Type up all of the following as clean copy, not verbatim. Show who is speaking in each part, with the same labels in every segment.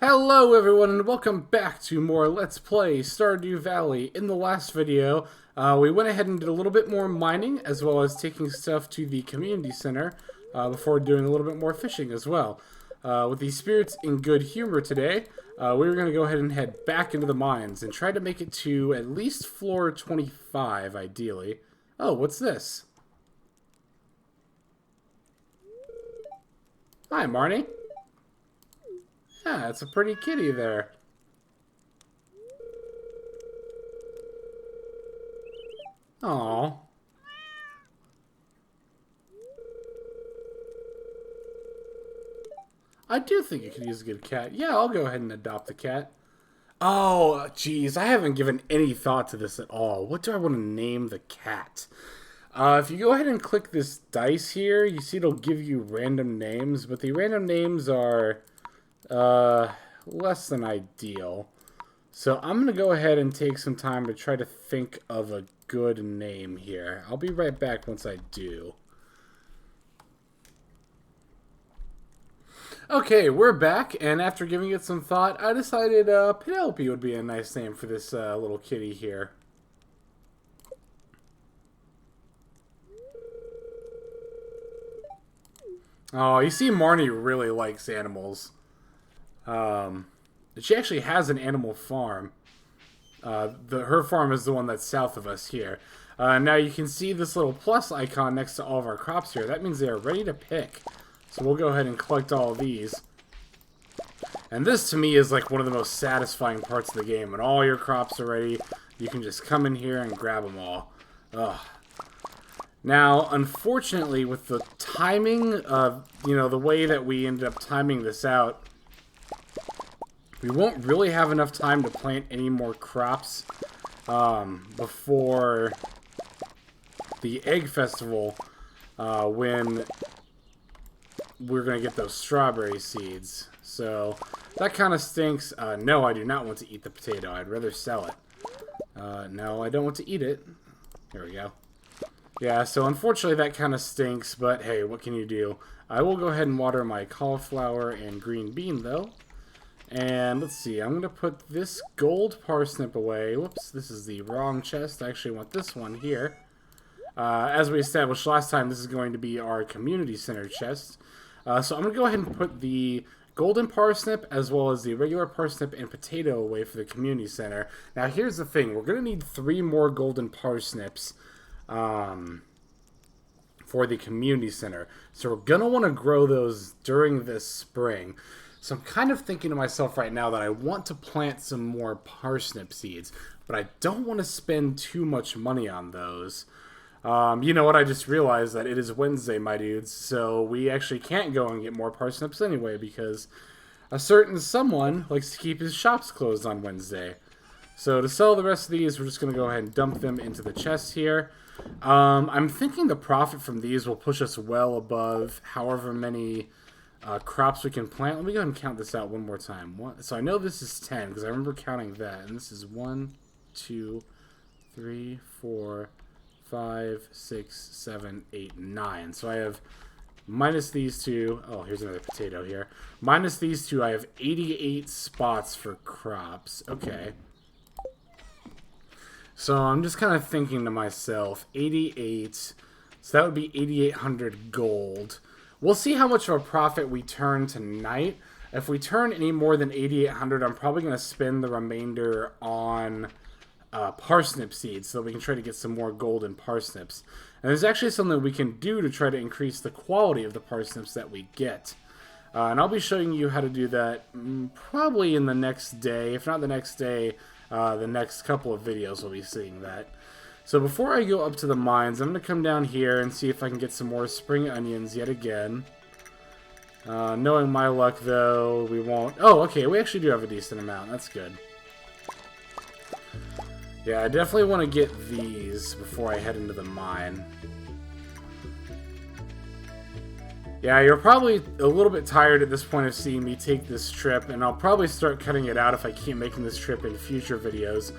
Speaker 1: Hello everyone and welcome back to more Let's Play Stardew Valley. In the last video, we went ahead and did a little bit more mining as well as taking stuff to the community center before doing a little bit more fishing as well. With the spirits in good humor today, we're going to go ahead and head back into the mines and try to make it to at least floor 25 ideally. Oh, what's this? Hi Marnie. Yeah, it's a pretty kitty there. Aww. I do think you could use a good cat. Yeah, I'll go ahead and adopt the cat. Oh, geez, I haven't given any thought to this at all. What do I want to name the cat? If you go ahead and click this dice here, you see it'll give you random names, but the random names are less than ideal. So I'm going to go ahead and take some time to try to think of a good name here. I'll be right back once I do. Okay, we're back, and after giving it some thought, I decided Penelope would be a nice name for this little kitty here. Oh, you see Marnie really likes animals. She actually has an animal farm. Her farm is the one that's south of us here. Now you can see this little plus icon next to all of our crops here. That means they are ready to pick. So we'll go ahead and collect all of these. And this to me is like one of the most satisfying parts of the game. When all your crops are ready, you can just come in here and grab them all. Ugh. Now, unfortunately, with the timing of, the way that we ended up timing this out, we won't really have enough time to plant any more crops before the Egg Festival when we're going to get those strawberry seeds. So, that kind of stinks. No, I do not want to eat the potato. I'd rather sell it. No, I don't want to eat it. There we go. Yeah, so unfortunately that kind of stinks, but hey, what can you do? I will go ahead and water my cauliflower and green bean, though. And let's see, I'm going to put this gold parsnip away. Whoops, this is the wrong chest. I actually want this one here. As we established last time, this is going to be our community center chest. So I'm going to go ahead and put the golden parsnip as well as the regular parsnip and potato away for the community center. Now here's the thing, we're going to need 3 more golden parsnips for the community center. So we're going to want to grow those during this spring. So I'm kind of thinking to myself right now that I want to plant some more parsnip seeds, but I don't want to spend too much money on those. You know what, I just realized that it is Wednesday, my dudes, so we actually can't go and get more parsnips anyway because a certain someone likes to keep his shops closed on Wednesday. So to sell the rest of these, we're just going to go ahead and dump them into the chest here. I'm thinking the profit from these will push us well above however many crops we can plant. Let me go ahead and count this out one more time. So I know this is 10 because I remember counting that. And this is 1, 2, 3, 4, 5, 6, 7, 8, 9. So I have minus these two. Oh, here's another potato here. Minus these two, I have 88 spots for crops. Okay. So I'm just kind of thinking to myself, 88, so that would be 8,800 gold. We'll see how much of a profit we turn tonight. If we turn any more than 8,800, I'm probably going to spend the remainder on parsnip seeds so we can try to get some more golden parsnips. And there's actually something we can do to try to increase the quality of the parsnips that we get. And I'll be showing you how to do that probably in the next day, if not the next day. The next couple of videos we'll be seeing that. So before I go up to the mines, I'm going to come down here and see if I can get some more spring onions yet again. Knowing my luck, though, we won't... Oh, okay, we actually do have a decent amount. That's good. Yeah, I definitely want to get these before I head into the mine. Yeah, you're probably a little bit tired at this point of seeing me take this trip, and I'll probably start cutting it out if I keep making this trip in future videos.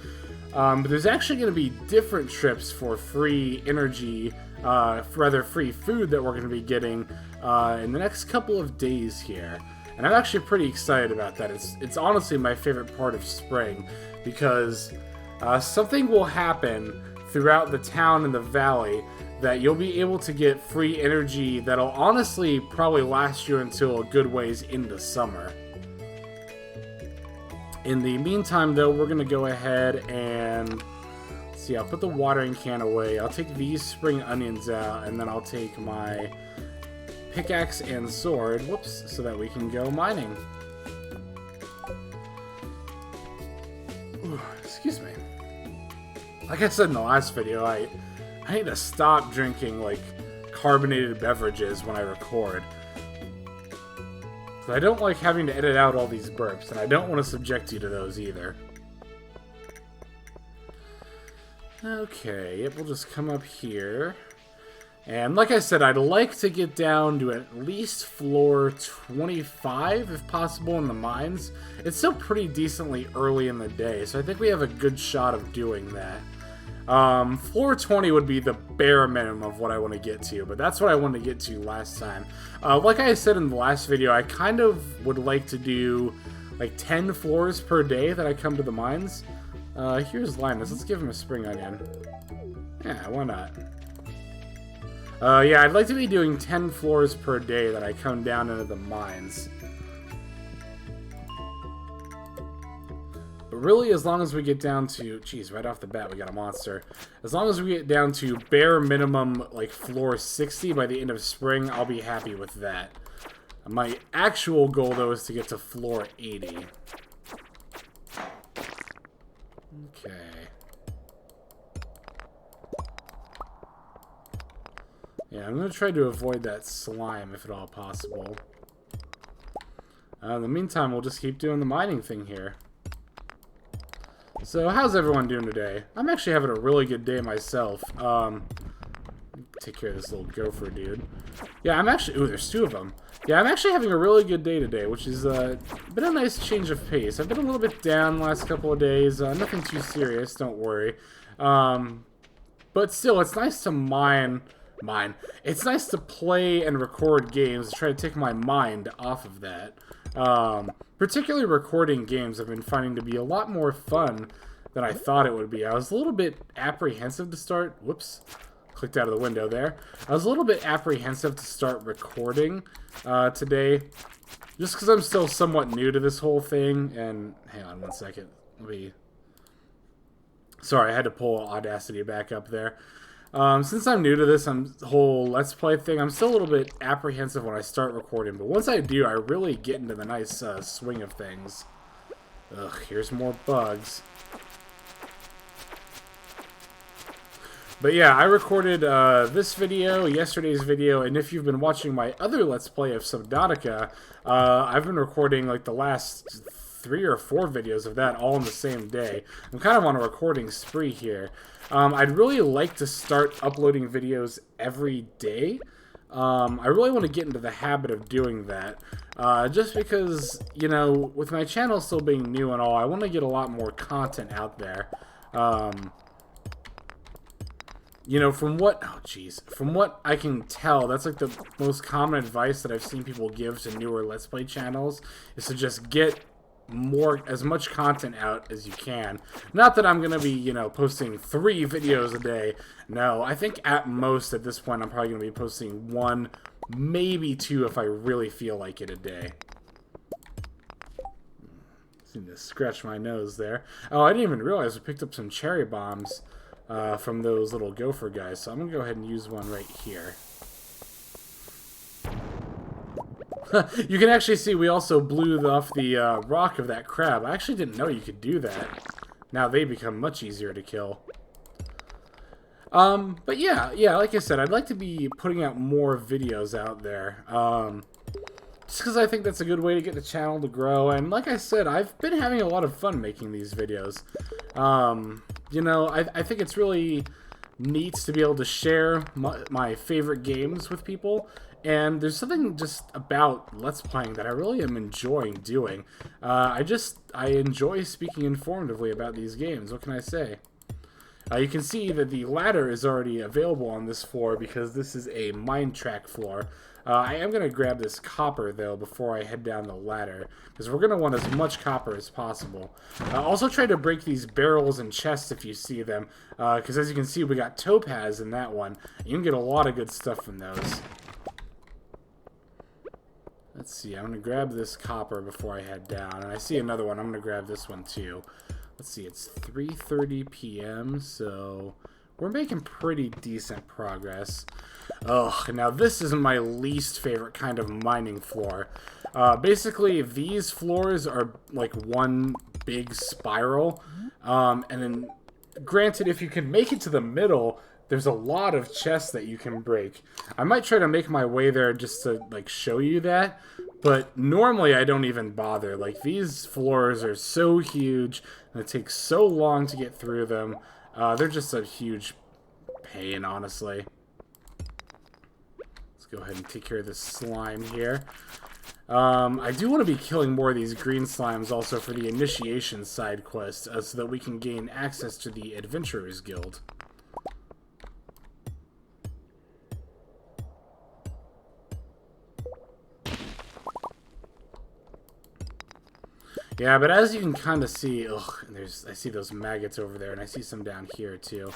Speaker 1: But there's actually going to be different trips for free energy, rather free food that we're going to be getting in the next couple of days here. And I'm actually pretty excited about that. It's honestly my favorite part of spring, because something will happen throughout the town and the valley that you'll be able to get free energy that'll honestly probably last you until a good ways into summer. In the meantime, though, we're going to go ahead and... see, I'll put the watering can away. I'll take these spring onions out, and then I'll take my pickaxe and sword, whoops, so that we can go mining. Ooh, excuse me. Like I said in the last video, I need to stop drinking, like, carbonated beverages when I record. I don't like having to edit out all these burps, and I don't want to subject you to those either. Okay, yep, we'll just come up here. And like I said, I'd like to get down to at least floor 25, if possible, in the mines. It's still pretty decently early in the day, so I think we have a good shot of doing that. Floor 20 would be the bare minimum of what I want to get to, but that's what I wanted to get to last time. Like I said in the last video, I kind of would like to do like 10 floors per day that I come to the mines. Here's Linus. Let's give him a spring onion. Yeah, why not? Yeah, I'd like to be doing 10 floors per day that I come down into the mines. But really, as long as we get down to... Geez, right off the bat, we got a monster. As long as we get down to bare minimum, like, floor 60 by the end of spring, I'll be happy with that. My actual goal, though, is to get to floor 80. Okay. Yeah, I'm going to try to avoid that slime, if at all possible. In the meantime, we'll just keep doing the mining thing here. So, how's everyone doing today? I'm actually having a really good day myself. Take care of this little gopher dude. Yeah, I'm actually... Ooh, there's two of them. Yeah, I'm actually having a really good day today, which is been a nice change of pace. I've been a little bit down the last couple of days. Nothing too serious, don't worry. But still, it's nice to mine. It's nice to play and record games to try to take my mind off of that. Particularly recording games I've been finding to be a lot more fun than I thought it would be. I was a little bit apprehensive to start... Whoops. Clicked out of the window there. I was a little bit apprehensive to start recording today. Just because I'm still somewhat new to this whole thing. And hang on one second. Sorry, I had to pull Audacity back up there. Since I'm new to this whole Let's Play thing, I'm still a little bit apprehensive when I start recording, but once I do, I really get into the nice swing of things. Ugh, here's more bugs. But yeah, I recorded this video, yesterday's video, and if you've been watching my other Let's Play of Subnautica, I've been recording like the last 3 or 4 videos of that all in the same day. I'm kind of on a recording spree here. I'd really like to start uploading videos every day. I really want to get into the habit of doing that. Just because, you know, with my channel still being new and all, I want to get a lot more content out there. You know, from what I can tell, that's like the most common advice that I've seen people give to newer Let's Play channels, is to just get as much content out as you can. Not that I'm gonna be, you know, posting 3 videos a day. No, I think at most at this point I'm probably gonna be posting 1, maybe 2 if I really feel like it a day. Seem to scratch my nose there. Oh, I didn't even realize we picked up some cherry bombs from those little gopher guys, so I'm gonna go ahead and use one right here. You can actually see we also blew off the rock of that crab. I actually didn't know you could do that. Now they become much easier to kill. But yeah, like I said, I'd like to be putting out more videos out there. Just because I think that's a good way to get the channel to grow. And like I said, I've been having a lot of fun making these videos. You know, I think it's really neat to be able to share my favorite games with people. And there's something just about Let's Playing that I really am enjoying doing. I enjoy speaking informatively about these games. What can I say? You can see that the ladder is already available on this floor because this is a mine track floor. I am going to grab this copper, though, before I head down the ladder, because we're going to want as much copper as possible. Also try to break these barrels and chests if you see them, because as you can see, we got topaz in that one. You can get a lot of good stuff from those. Let's see, I'm going to grab this copper before I head down, and I see another one. I'm going to grab this one, too. Let's see, it's 3:30 p.m., so we're making pretty decent progress. Ugh, now this is my least favorite kind of mining floor. Basically, these floors are like one big spiral, and then, granted, if you can make it to the middle, there's a lot of chests that you can break. I might try to make my way there just to, like, show you that, but normally I don't even bother. Like, these floors are so huge, and it takes so long to get through them. They're just a huge pain, honestly. Let's go ahead and take care of this slime here. I do want to be killing more of these green slimes also for the initiation side quest, so that we can gain access to the Adventurers Guild. Yeah, but as you can kind of see, ugh, I see those maggots over there, and I see some down here too.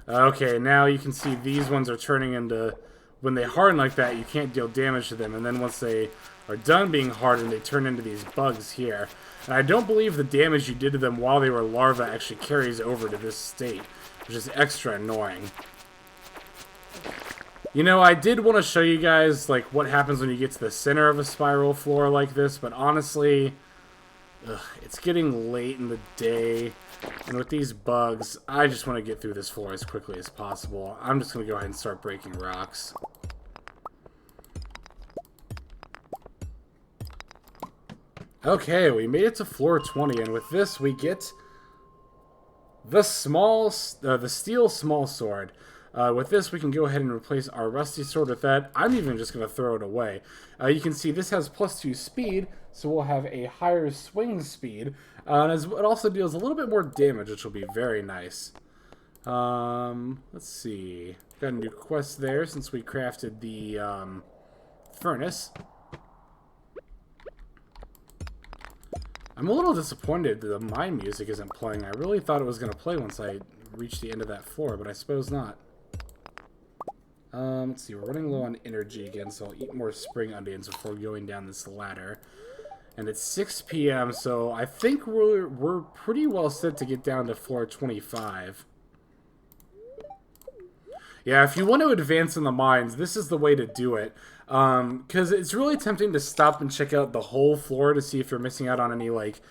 Speaker 1: Okay, now you can see these ones are turning into, when they harden like that, you can't deal damage to them, and then once they are done being hardened, they turn into these bugs here. And I don't believe the damage you did to them while they were larvae actually carries over to this state, which is extra annoying. You know, I did want to show you guys, like, what happens when you get to the center of a spiral floor like this, but honestly, it's getting late in the day, and with these bugs, I just want to get through this floor as quickly as possible. I'm just going to go ahead and start breaking rocks. Okay, we made it to floor 20, and with this, we get the steel small sword. With this, we can go ahead and replace our rusty sword with that. I'm even just going to throw it away. You can see this has +2 speed, so we'll have a higher swing speed. And it also deals a little bit more damage, which will be very nice. Let's see. Got a new quest there since we crafted the furnace. I'm a little disappointed that the mine music isn't playing. I really thought it was going to play once I reached the end of that floor, but I suppose not. Let's see, we're running low on energy again, so I'll eat more spring onions before going down this ladder. And it's 6 p.m., so I think we're pretty well set to get down to floor 25. Yeah, if you want to advance in the mines, this is the way to do it. Because it's really tempting to stop and check out the whole floor to see if you're missing out on any, like,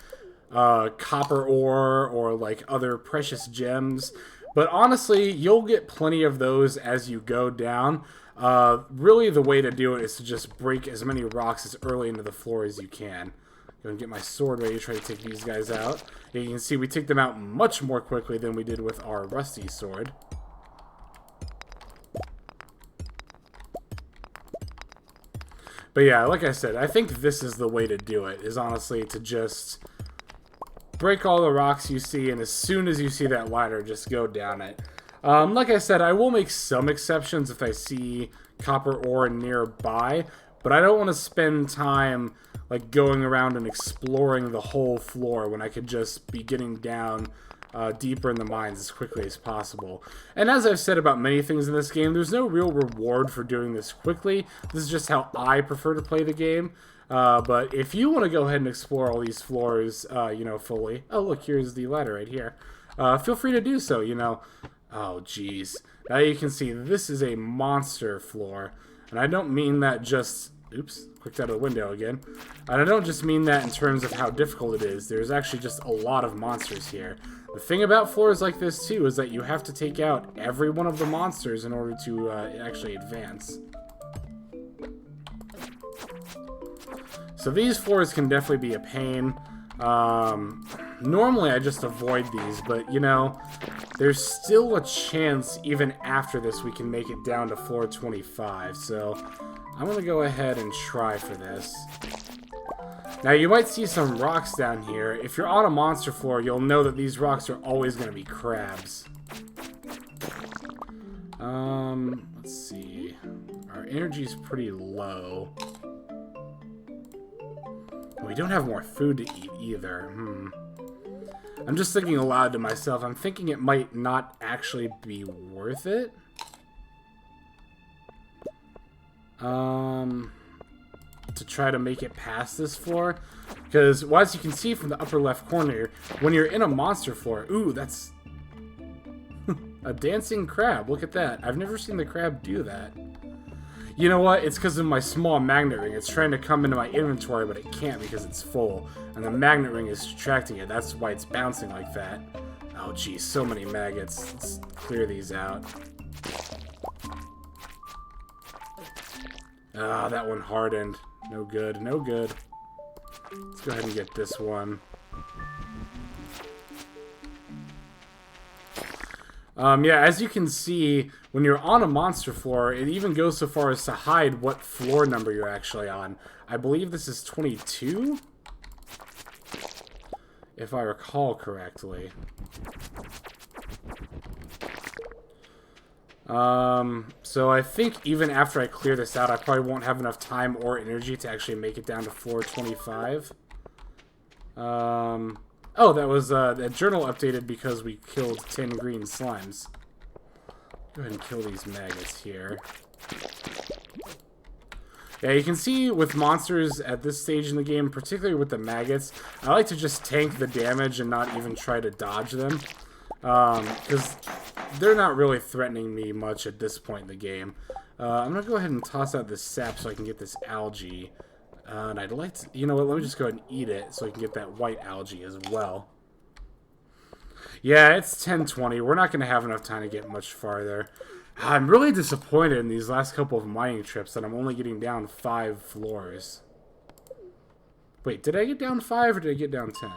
Speaker 1: copper ore or, like, other precious gems. But honestly, you'll get plenty of those as you go down. Really, the way to do it is to just break as many rocks as early into the floor as you can. Go and get my sword ready to try to take these guys out. And you can see we take them out much more quickly than we did with our rusty sword. But yeah, like I said, I think this is the way to do it, is honestly to just break all the rocks you see, and as soon as you see that ladder, just go down it. Like I said, I will make some exceptions if I see copper ore nearby, but I don't want to spend time like going around and exploring the whole floor when I could just be getting down deeper in the mines as quickly as possible. And as I've said about many things in this game, there's no real reward for doing this quickly. This is just how I prefer to play the game. But if you want to go ahead and explore all these floors, you know, fully... Oh, look, here's the ladder right here. Feel free to do so, you know. Oh, jeez. Now you can see this is a monster floor. And I don't mean that just... Oops, clicked out of the window again. And I don't just mean that in terms of how difficult it is. There's actually just a lot of monsters here. The thing about floors like this, too, is that you have to take out every one of the monsters in order to actually advance. So these floors can definitely be a pain. Normally I just avoid these, but you know, there's still a chance even after this we can make it down to floor 25. So I'm going to go ahead and try for this. Now, you might see some rocks down here. If you're on a monster floor, you'll know that these rocks are always going to be crabs. Let's see. Our energy's pretty low. We don't have more food to eat either. I'm just thinking aloud to myself. I'm thinking it might not actually be worth it. To try to make it past this floor. Because, well, as you can see from the upper left corner, when you're in a monster floor... Ooh, that's... a dancing crab. Look at that. I've never seen the crab do that. You know what? It's because of my small magnet ring. It's trying to come into my inventory, but it can't because it's full. And the magnet ring is attracting it. That's why it's bouncing like that. Oh, geez. So many maggots. Let's clear these out. Ah, that one hardened. No good. No good. Let's go ahead and get this one. Yeah, as you can see, when you're on a monster floor, it even goes so far as to hide what floor number you're actually on. I believe this is 22? If I recall correctly. So I think even after I clear this out, I probably won't have enough time or energy to actually make it down to floor 25. Oh, that was, the journal updated because we killed 10 green slimes. Go ahead and kill these maggots here. Yeah, you can see with monsters at this stage in the game, particularly with the maggots, I like to just tank the damage and not even try to dodge them. Because they're not really threatening me much at this point in the game. I'm going to go ahead and toss out this sap so I can get this algae. And I'd like to, you know what, let me just go ahead and eat it so I can get that white algae as well. Yeah, it's 10:20. We're not going to have enough time to get much farther. I'm really disappointed in these last couple of mining trips that I'm only getting down 5 floors. Wait, did I get down 5 or did I get down 10?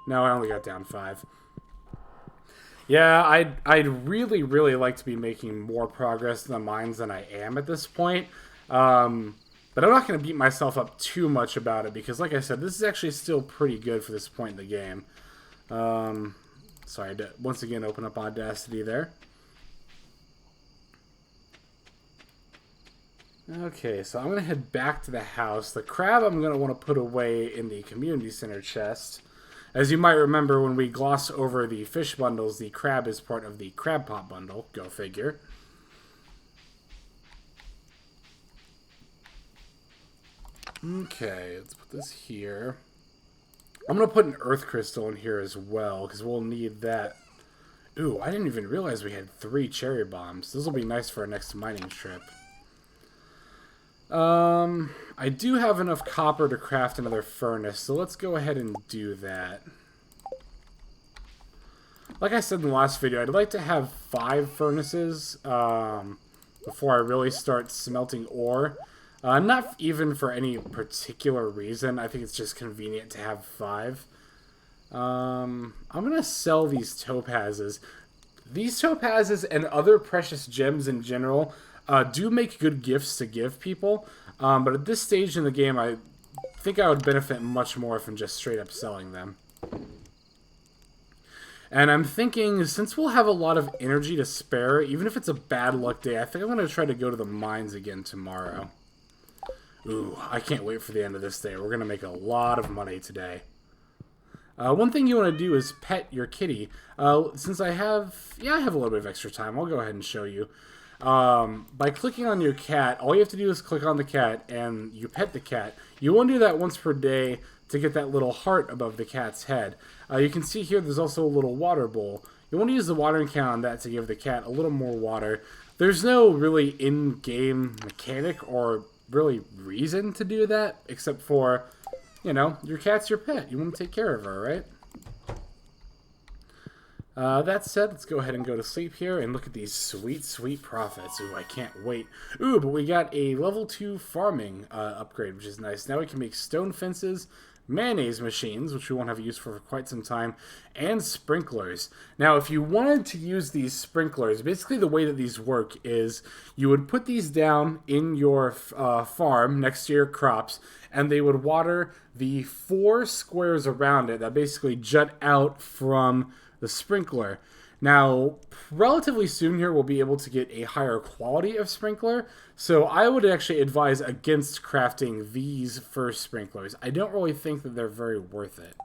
Speaker 1: No, I only got down 5. Yeah, I'd really, really like to be making more progress in the mines than I am at this point. But I'm not going to beat myself up too much about it because, like I said, this is actually still pretty good for this point in the game. Sorry to once again open up Audacity there. Okay, so I'm going to head back to the house. The crab I'm going to want to put away in the community center chest. As you might remember, when we gloss over the fish bundles, the crab is part of the crab pot bundle. Go figure. Okay, let's put this here. I'm going to put an earth crystal in here as well, because we'll need that. Ooh, I didn't even realize we had 3 cherry bombs. This will be nice for our next mining trip. I do have enough copper to craft another furnace, so let's go ahead and do that. Like I said in the last video, I'd like to have 5 furnaces before I really start smelting ore. Not even for any particular reason. I think it's just convenient to have 5. I'm going to sell these topazes. These topazes and other precious gems in general do make good gifts to give people. But at this stage in the game, I think I would benefit much more from just straight up selling them. And I'm thinking, since we'll have a lot of energy to spare, even if it's a bad luck day, I think I'm going to try to go to the mines again tomorrow. Ooh, I can't wait for the end of this day. We're going to make a lot of money today. One thing you want to do is pet your kitty. Since I have a little bit of extra time, I'll go ahead and show you. By clicking on your cat, all you have to do is click on the cat and you pet the cat. You want to do that once per day to get that little heart above the cat's head. You can see here there's also a little water bowl. You want to use the watering can on that to give the cat a little more water. There's no really in-game mechanic or really reason to do that, except for, you know, your cat's your pet. You want to take care of her, right? That said, let's go ahead and go to sleep here and look at these sweet, sweet profits. Ooh, I can't wait. Ooh, but we got a level 2 farming upgrade, which is nice. Now we can make stone fences, mayonnaise machines, which we won't have use for quite some time, and sprinklers. Now, if you wanted to use these sprinklers, basically the way that these work is you would put these down in your farm next to your crops, and they would water the 4 squares around it that basically jut out from the sprinkler. Now, relatively soon here, we'll be able to get a higher quality of sprinkler, so I would actually advise against crafting these first sprinklers. I don't really think that they're very worth it.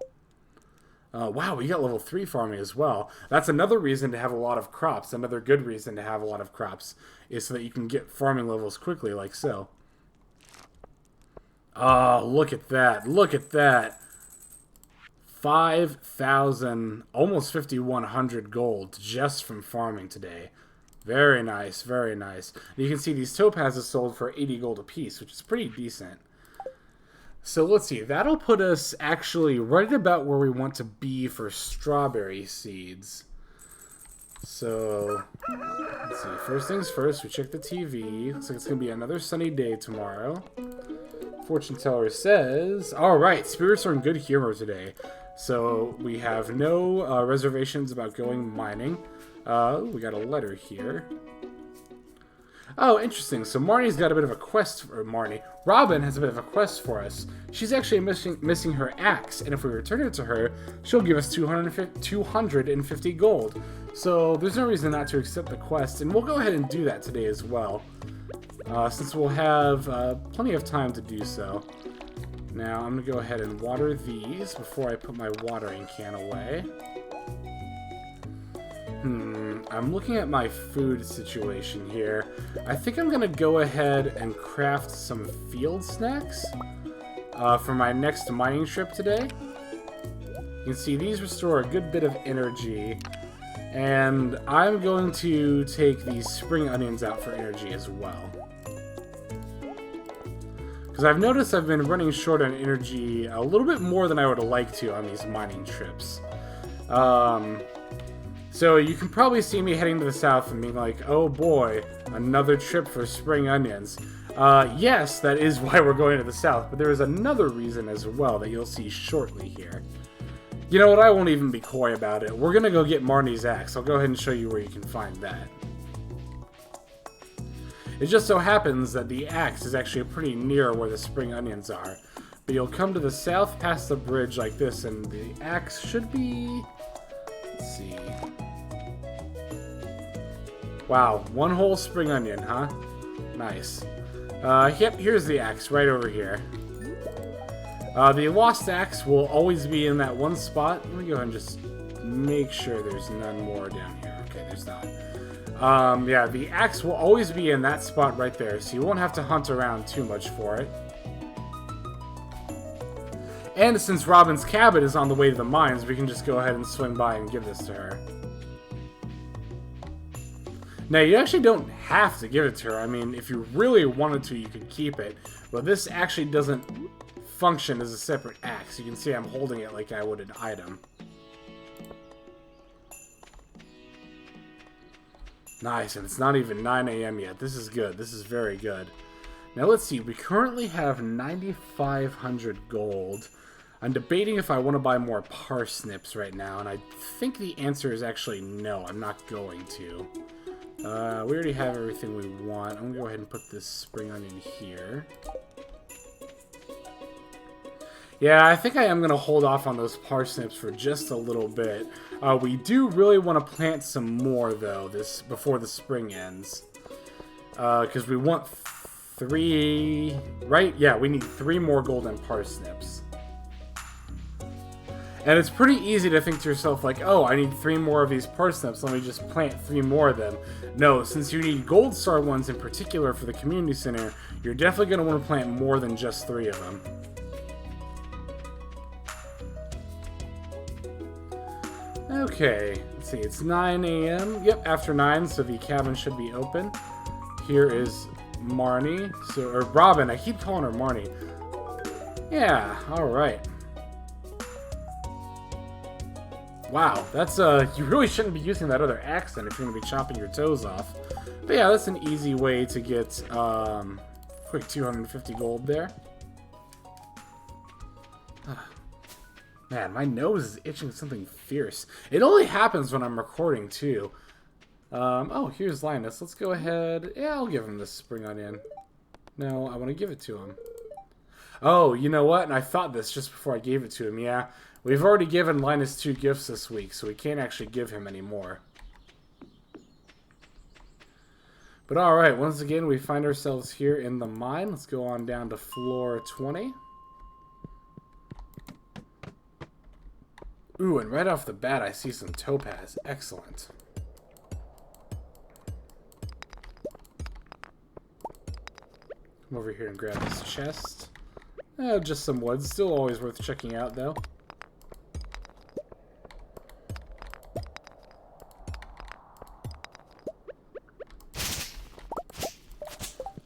Speaker 1: Wow, we got level 3 farming as well. That's another reason to have a lot of crops. Another good reason to have a lot of crops is so that you can get farming levels quickly, like so. Oh, look at that. Look at that. 5,000, almost 5,100 gold just from farming today. Very nice, very nice. You can see these topazes sold for 80 gold apiece, which is pretty decent. So let's see, that'll put us actually right about where we want to be for strawberry seeds. So, let's see, first things first, we check the TV. Looks like it's going to be another sunny day tomorrow. Fortune teller says, alright, spirits are in good humor today. So, we have no reservations about going mining. We got a letter here. Oh, interesting. So Marnie's got a bit of a quest for Marnie. Robin has a bit of a quest for us. She's actually missing her axe, and if we return it to her, she'll give us 250 gold. So there's no reason not to accept the quest, and we'll go ahead and do that today as well, since we'll have plenty of time to do so. Now I'm going to go ahead and water these before I put my watering can away. I'm looking at my food situation here. I think I'm going to go ahead and craft some field snacks for my next mining trip today. You can see these restore a good bit of energy. And I'm going to take these spring onions out for energy as well. Because I've noticed I've been running short on energy a little bit more than I would like to on these mining trips. So you can probably see me heading to the south and being like, oh boy, another trip for spring onions. Yes, that is why we're going to the south, but there is another reason as well that you'll see shortly here. You know what, I won't even be coy about it. We're going to go get Marnie's axe. I'll go ahead and show you where you can find that. It just so happens that the axe is actually pretty near where the spring onions are. But you'll come to the south past the bridge like this, and the axe should be... Let's see... Wow, one whole spring onion, huh? Nice. Yep, here's the axe, right over here. The lost axe will always be in that one spot. Let me go ahead and just make sure there's none more down here. Okay, there's not. Yeah, the axe will always be in that spot right there, so you won't have to hunt around too much for it. And since Robin's cabin is on the way to the mines, we can just go ahead and swing by and give this to her. Now, you actually don't have to give it to her. I mean, if you really wanted to, you could keep it. But this actually doesn't function as a separate axe. You can see I'm holding it like I would an item. Nice, and it's not even 9 a.m. yet. This is good. This is very good. Now, let's see. We currently have 9,500 gold. I'm debating if I want to buy more parsnips right now, and I think the answer is actually no. I'm not going to. We already have everything we want. I'm going to go ahead and put this spring onion here. Yeah, I think I am going to hold off on those parsnips for just a little bit. We do really want to plant some more, though, before the spring ends. Because we want 3... Right? Yeah, we need 3 more golden parsnips. And it's pretty easy to think to yourself, like, oh, I need 3 more of these parsnips, let me just plant 3 more of them. No, since you need gold star ones in particular for the community center, you're definitely going to want to plant more than just 3 of them. Okay, let's see, it's 9 a.m. Yep, after 9, so the cabin should be open. Here is Marnie, or Robin, I keep calling her Marnie. Yeah, alright. Wow, that's, you really shouldn't be using that other axe then if you're going to be chopping your toes off. But yeah, that's an easy way to get, quick 250 gold there. Man, my nose is itching something fierce. It only happens when I'm recording, too. Oh, here's Linus. Let's go ahead. Yeah, I'll give him this spring onion. No, I want to give it to him. Oh, you know what? And I thought this just before I gave it to him. Yeah, we've already given Linus 2 gifts this week, so we can't actually give him any more. But alright, once again, we find ourselves here in the mine. Let's go on down to floor 20. Ooh, and right off the bat, I see some topaz. Excellent. Come over here and grab this chest. Just some wood. Still always worth checking out, though.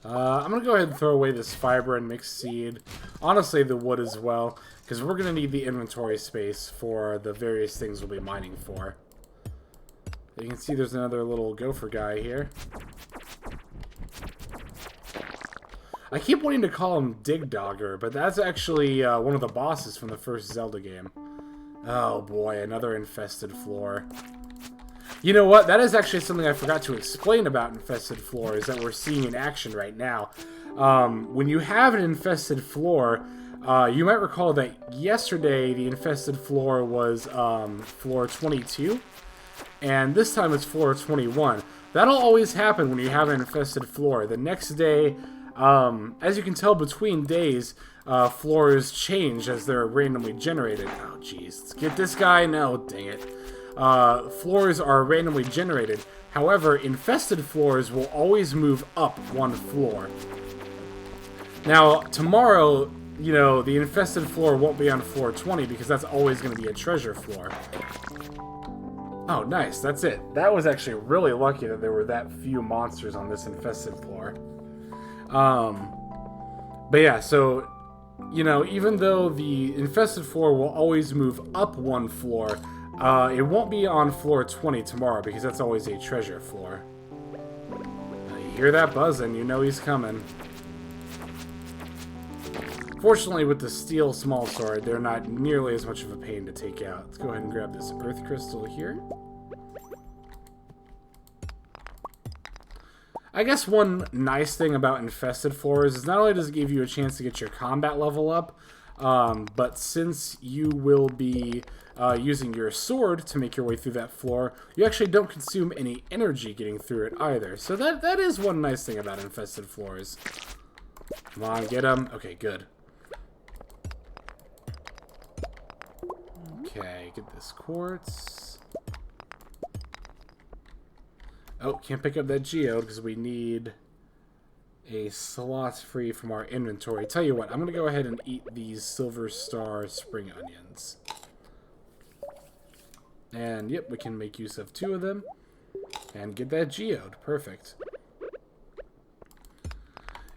Speaker 1: I'm going to go ahead and throw away this fiber and mixed seed. Honestly, the wood as well, because we're going to need the inventory space for the various things we'll be mining for. You can see there's another little gopher guy here. I keep wanting to call him Dig Dogger, but that's actually one of the bosses from the first Zelda game. Oh boy, another infested floor. You know what? That is actually something I forgot to explain about infested floors that we're seeing in action right now. When you have an infested floor, you might recall that yesterday the infested floor was floor 22, and this time it's floor 21. That'll always happen when you have an infested floor. The next day, as you can tell between days, floors change as they're randomly generated. Oh jeez, let's get this guy. No, dang it. Floors are randomly generated. However, infested floors will always move up 1 floor. Now, tomorrow, you know, the infested floor won't be on floor 20 because that's always going to be a treasure floor. Oh, nice. That's it. That was actually really lucky that there were that few monsters on this infested floor. But yeah, so, you know, even though the infested floor will always move up 1 floor, it won't be on floor 20 tomorrow because that's always a treasure floor. You hear that buzzing, you know he's coming. Fortunately, with the steel small sword, they're not nearly as much of a pain to take out. Let's go ahead and grab this earth crystal here. I guess one nice thing about infested floors is not only does it give you a chance to get your combat level up, but since you will be using your sword to make your way through that floor, you actually don't consume any energy getting through it either. So that is one nice thing about infested floors. Come on, get them. Okay, good. Okay, get this quartz. Oh, can't pick up that geode because we need a slot free from our inventory. Tell you what, I'm going to go ahead and eat these silver star spring onions. And yep, we can make use of 2 of them. And get that geode. Perfect.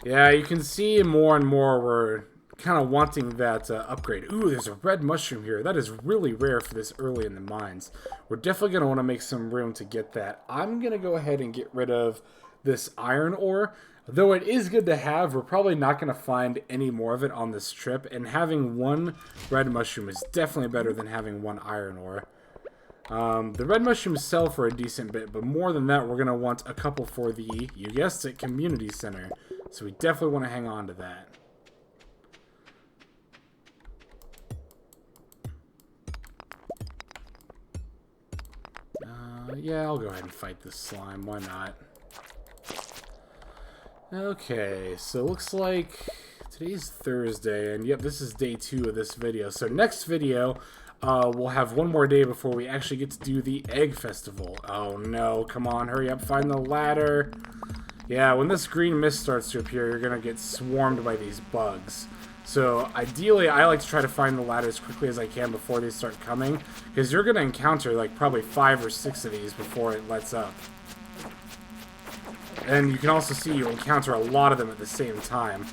Speaker 1: Yeah, you can see more and more we're kind of wanting that upgrade. Ooh, there's a red mushroom here. That is really rare for this early in the mines. We're definitely going to want to make some room to get that. I'm going to go ahead and get rid of this iron ore. Though it is good to have, we're probably not going to find any more of it on this trip. And having 1 red mushroom is definitely better than having 1 iron ore. The red mushrooms sell for a decent bit, but more than that, we're going to want a couple for the, you guessed it, community center. So we definitely want to hang on to that. Yeah, I'll go ahead and fight this slime. Why not? Okay, so it looks like today's Thursday, and yep, this is day 2 of this video. So next video, we'll have 1 more day before we actually get to do the egg festival. Oh no, come on, hurry up, find the ladder. Yeah, when this green mist starts to appear, you're gonna get swarmed by these bugs. So ideally, I like to try to find the ladder as quickly as I can before they start coming, because you're gonna encounter like probably 5 or 6 of these before it lets up. And you can also see you'll encounter a lot of them at the same time.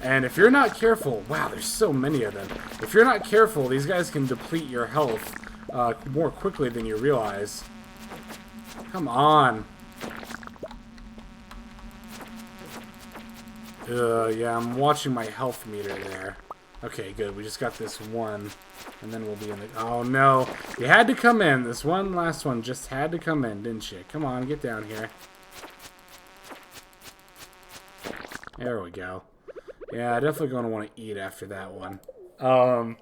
Speaker 1: And if you're not careful, wow, there's so many of them. If you're not careful, these guys can deplete your health more quickly than you realize. Come on. Yeah, I'm watching my health meter there. Okay, good. We just got this one, and then we'll be in the... Oh, no. You had to come in. This one last one just had to come in, didn't you? Come on, get down here. There we go. Yeah, definitely going to want to eat after that one. But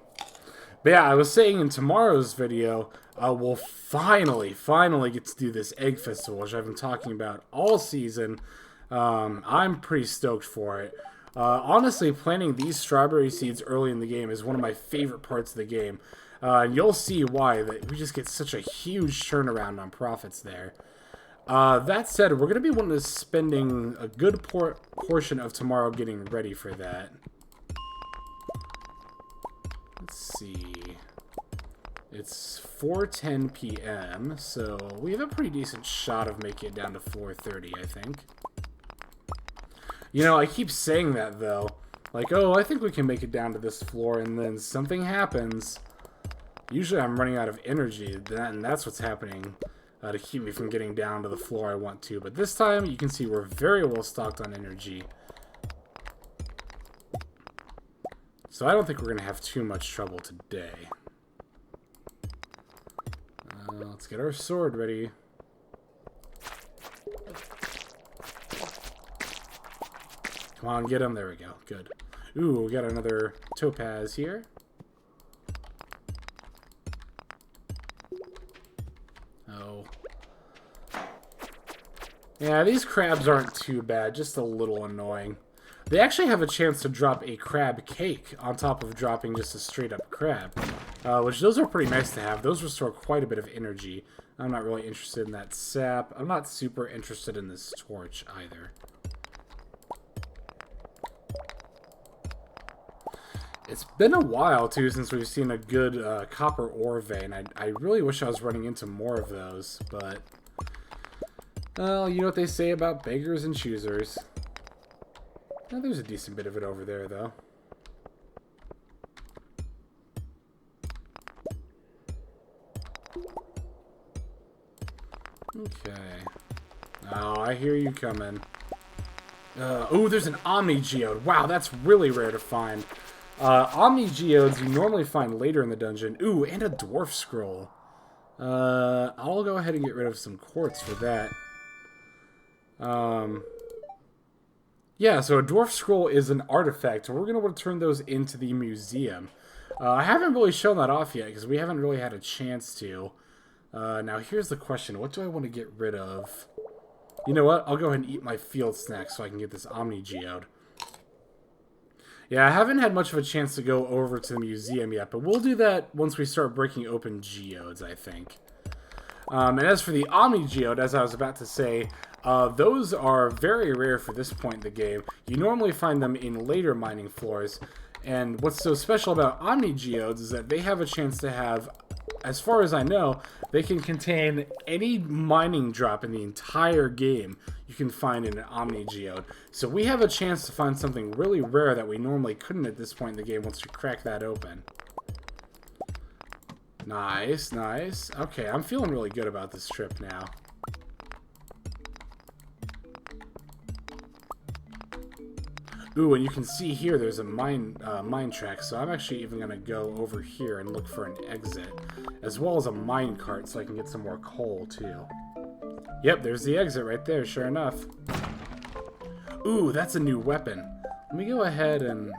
Speaker 1: yeah, I was saying in tomorrow's video, we'll finally get to do this egg festival, which I've been talking about all season. I'm pretty stoked for it. Honestly, planting these strawberry seeds early in the game is one of my favorite parts of the game. And you'll see why, that we just get such a huge turnaround on profits there. That said, we're going to be wanting to spending a good portion of tomorrow getting ready for that. Let's see. It's 4:10 p.m., so we have a pretty decent shot of making it down to 4:30, I think. You know, I keep saying that, though. Like, oh, I think we can make it down to this floor, and then something happens. Usually I'm running out of energy, and that's what's happening to keep me from getting down to the floor I want to. But this time, you can see we're very well stocked on energy. So I don't think we're going to have too much trouble today. Let's get our sword ready. Come on, get him. There we go. Good. Ooh, we got another topaz here. Oh. Yeah, these crabs aren't too bad. Just a little annoying. They actually have a chance to drop a crab cake on top of dropping just a straight-up crab. Which those are pretty nice to have. Those restore quite a bit of energy. I'm not really interested in that sap. I'm not super interested in this torch either. It's been a while, too, since we've seen a good copper ore vein. I really wish I was running into more of those, but... Well, you know what they say about beggars and choosers. Oh, there's a decent bit of it over there, though. Okay. Oh, I hear you coming. Oh, there's an Omni Geode. Wow, that's really rare to find. Omni Geodes you normally find later in the dungeon. Ooh, and a Dwarf Scroll. I'll go ahead and get rid of some quartz for that. Yeah, so a Dwarf Scroll is an artifact, and we're going to want to turn those into the museum. I haven't really shown that off yet, because we haven't really had a chance to. Now, here's the question. What do I want to get rid of? You know what? I'll go ahead and eat my field snack so I can get this Omni Geode. Yeah, I haven't had much of a chance to go over to the museum yet, but we'll do that once we start breaking open geodes, I think. And as for the Omni Geode, as I was about to say, those are very rare for this point in the game. You normally find them in later mining floors, and what's so special about Omni Geodes is that they have a chance to have, as far as I know, they can contain any mining drop in the entire game you can find in an Omni Geode. So we have a chance to find something really rare that we normally couldn't at this point in the game once we crack that open. Nice, nice. Okay, I'm feeling really good about this trip now. Ooh, and you can see here there's a mine track, so I'm actually even going to go over here and look for an exit, as well as a mine cart so I can get some more coal, too. Yep, there's the exit right there, sure enough. Ooh, that's a new weapon. Let me go ahead and...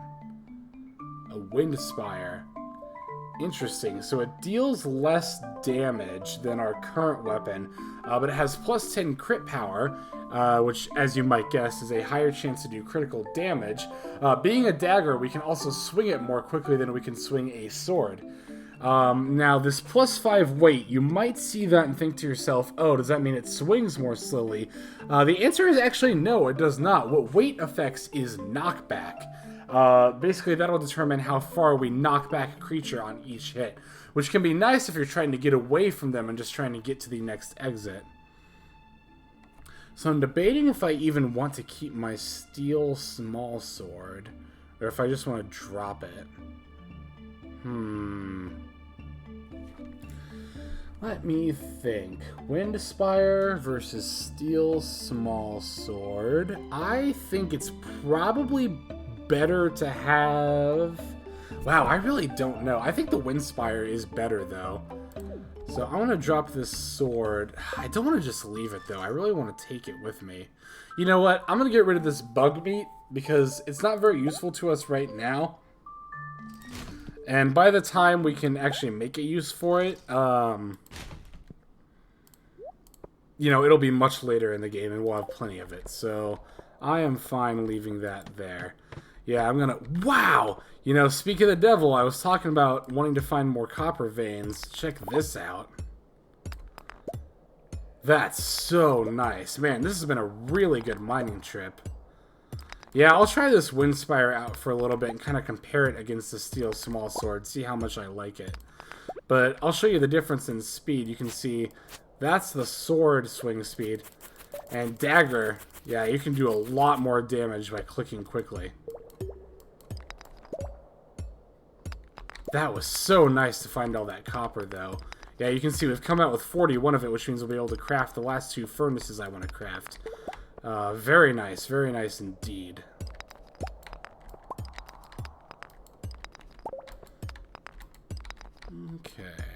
Speaker 1: A wind spire. Interesting. So it deals less damage than our current weapon, but it has plus 10 crit power, which, as you might guess, is a higher chance to do critical damage. Being a dagger, we can also swing it more quickly than we can swing a sword. Now, this plus 5 weight, you might see that and think to yourself, oh, does that mean it swings more slowly? The answer is actually no, it does not. What weight affects is knockback. Basically, that'll determine how far we knock back a creature on each hit, which can be nice if you're trying to get away from them and just trying to get to the next exit. So I'm debating if I even want to keep my steel small sword, or if I just want to drop it. Let me think. Wind Spire versus Steel Small Sword. I think it's probably better to have... Wow, I really don't know. I think the Windspire is better, though. So I'm going to drop this sword. I don't want to just leave it, though. I really want to take it with me. You know what? I'm going to get rid of this bug meat because it's not very useful to us right now. And by the time we can actually make a use for it, you know, it'll be much later in the game and we'll have plenty of it. So I am fine leaving that there. Yeah, I'm gonna... Wow! You know, speaking of the devil, I was talking about wanting to find more copper veins. Check this out. That's so nice. Man, this has been a really good mining trip. Yeah, I'll try this Windspire out for a little bit and kind of compare it against the Steel Small Sword, see how much I like it. But I'll show you the difference in speed. You can see that's the sword swing speed. And dagger, yeah, you can do a lot more damage by clicking quickly. That was so nice to find all that copper, though. Yeah, you can see we've come out with 41 of it, which means we'll be able to craft the last 2 furnaces I want to craft. Very nice indeed. Okay.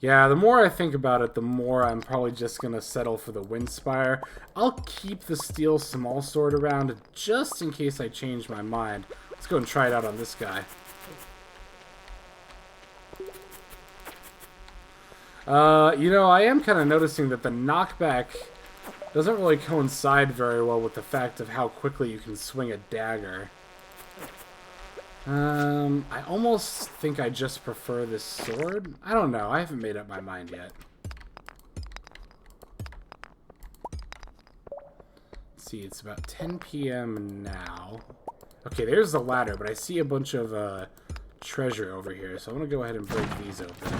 Speaker 1: Yeah, the more I think about it, the more I'm probably just going to settle for the Windspire. I'll keep the Steel Small Sword around just in case I change my mind. Let's go and try it out on this guy. You know, I am kind of noticing that the knockback doesn't really coincide very well with the fact of how quickly you can swing a dagger. I almost think I just prefer this sword. I don't know. I haven't made up my mind yet. Let's see, it's about 10 p.m. now. Okay, there's the ladder, but I see a bunch of treasure over here, so I'm going to go ahead and break these open.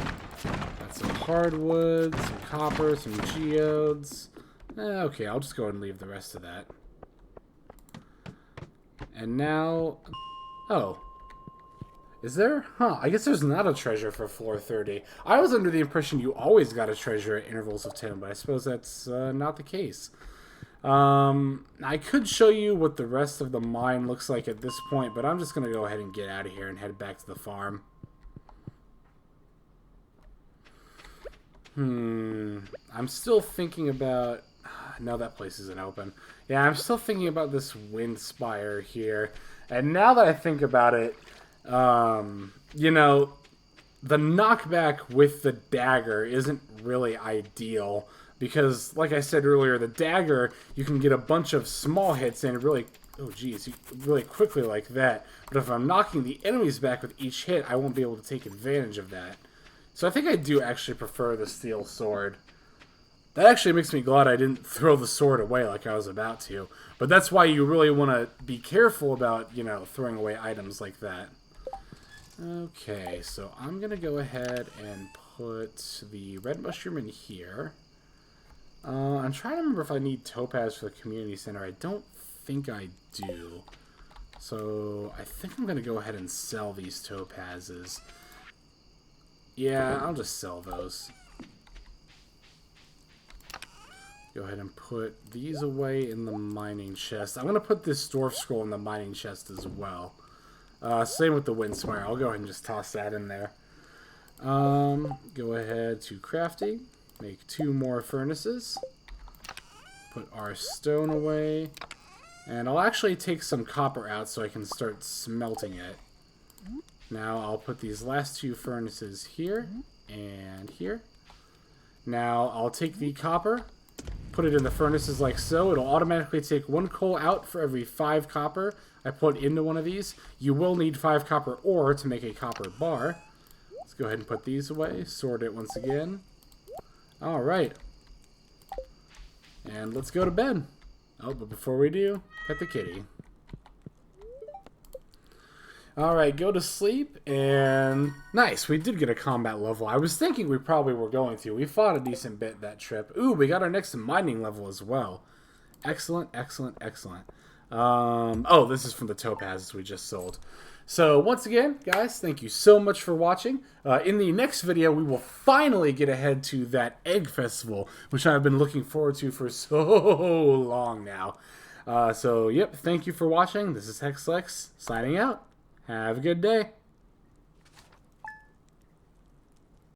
Speaker 1: Got some hardwood, some copper, some geodes. Okay, I'll just go ahead and leave the rest of that. And now... Oh. Is there? Huh, I guess there's not a treasure for floor 30. I was under the impression you always got a treasure at intervals of 10, but I suppose that's not the case. I could show you what the rest of the mine looks like at this point, but I'm just going to go ahead and get out of here and head back to the farm. I'm still thinking about... No, that place isn't open. Yeah, I'm still thinking about this Windspire here. And now that I think about it, you know, the knockback with the dagger isn't really ideal. Because, like I said earlier, the dagger, you can get a bunch of small hits in really... Oh, geez, really quickly like that. But if I'm knocking the enemies back with each hit, I won't be able to take advantage of that. So I think I do actually prefer the steel sword. That actually makes me glad I didn't throw the sword away like I was about to. But that's why you really want to be careful about, you know, throwing away items like that. Okay, so I'm going to go ahead and put the red mushroom in here. I'm trying to remember if I need topaz for the community center. I don't think I do. So I think I'm going to go ahead and sell these topazes. Yeah, I'll just sell those. Go ahead and put these away in the mining chest. I'm going to put this Dwarf Scroll in the mining chest as well. Same with the Windspire. I'll go ahead and just toss that in there. Go ahead to crafting. Make 2 more furnaces. Put our stone away. And I'll actually take some copper out so I can start smelting it. Now I'll put these last 2 furnaces here and here. Now I'll take the copper, put it in the furnaces like so. It'll automatically take 1 coal out for every 5 copper I put into one of these. You will need 5 copper ore to make a copper bar. Let's go ahead and put these away. Sort it once again. Alright. And let's go to bed. Oh, but before we do, pet the kitty. Alright, go to sleep, and nice, we did get a combat level. I was thinking we probably were going to. We fought a decent bit that trip. Ooh, we got our next mining level as well. Excellent, excellent, excellent. Oh, this is from the topazes we just sold. So, once again, guys, thank you so much for watching. In the next video, we will finally get ahead to that egg festival, which I've been looking forward to for so long now. So, yep, thank you for watching. This is HexLex signing out. Have a good day.